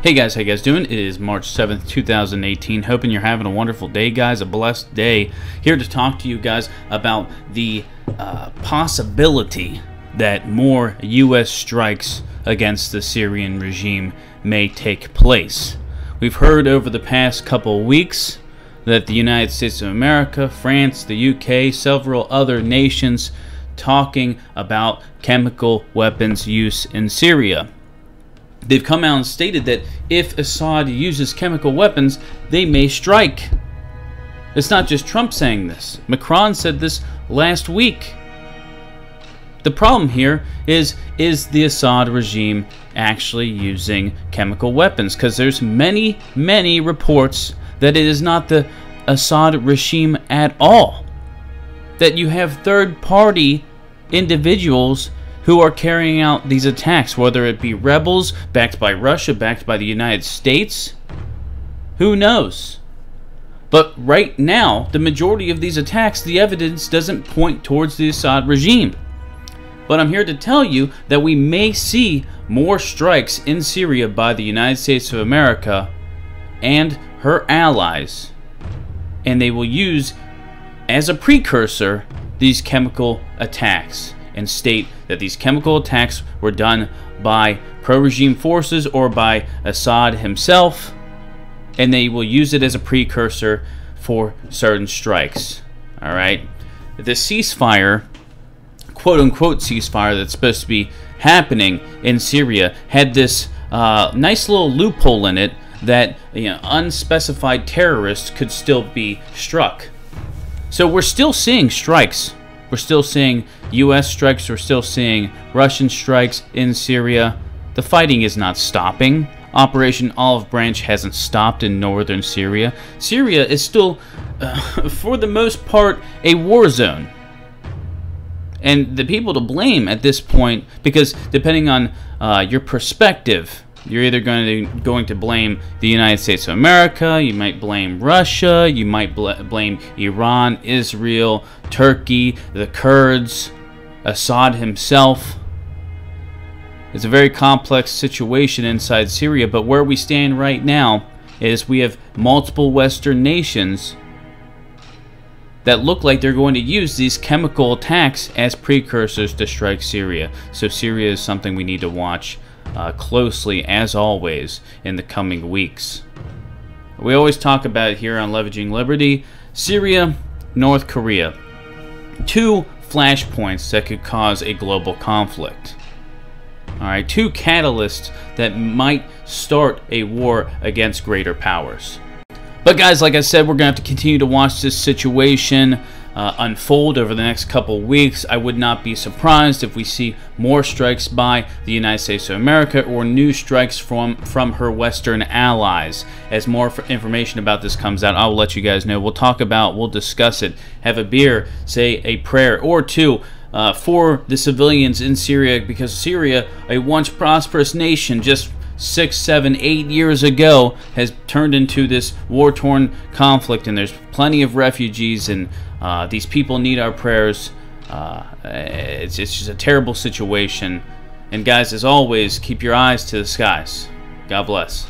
Hey guys, how you guys doing? It is March 7th, 2018. Hoping you're having a wonderful day, guys. A blessed day. Here to talk to you guys about the possibility that more U.S. strikes against the Syrian regime may take place. We've heard over the past couple weeks that the United States of America, France, the UK, several other nations talking about chemical weapons use in Syria. They've come out and stated that if Assad uses chemical weapons, they may strike. It's not just Trump saying this. Macron said this last week. The problem here is the Assad regime actually using chemical weapons? Because there's many reports that it is not the Assad regime at all. That you have third-party individuals who are carrying out these attacks, whether it be rebels backed by Russia, backed by the United States. Who knows? But right now, the majority of these attacks, the evidence doesn't point towards the Assad regime. But I'm here to tell you that we may see more strikes in Syria by the United States of America and her allies. And they will use, as a precursor, these chemical attacks, and state that these chemical attacks were done by pro-regime forces or by Assad himself, and they will use it as a precursor for certain strikes. Alright? The ceasefire, quote-unquote ceasefire, that's supposed to be happening in Syria had this nice little loophole in it that unspecified terrorists could still be struck. So we're still seeing strikes. We're still seeing U.S. strikes. We're still seeing Russian strikes in Syria. The fighting is not stopping. Operation Olive Branch hasn't stopped in northern Syria. Syria is still, for the most part, a war zone. And the people to blame at this point, because depending on your perspective, you're either going to blame the United States of America, you might blame Russia, you might blame Iran, Israel, Turkey, the Kurds, Assad himself. It's a very complex situation inside Syria, but where we stand right now is we have multiple Western nations that look like they're going to use these chemical attacks as precursors to strike Syria. So Syria is something we need to watch closely, as always, in the coming weeks. We always talk about it here on Leveraging Liberty. Syria, North Korea. Two flashpoints that could cause a global conflict. Alright, two catalysts that might start a war against greater powers. But guys, like I said, we're going to have to continue to watch this situation unfold over the next couple weeks. I would not be surprised if we see more strikes by the United States of America or new strikes from her Western allies. As more information about this comes out, I'll let you guys know. We'll discuss it, have a beer, say a prayer or two for the civilians in Syria, because Syria, a once prosperous nation, just 6, 7, 8 years ago, has turned into this war-torn conflict, and there's plenty of refugees, and these people need our prayers. It's just a terrible situation. And guys, as always, keep your eyes to the skies. God bless.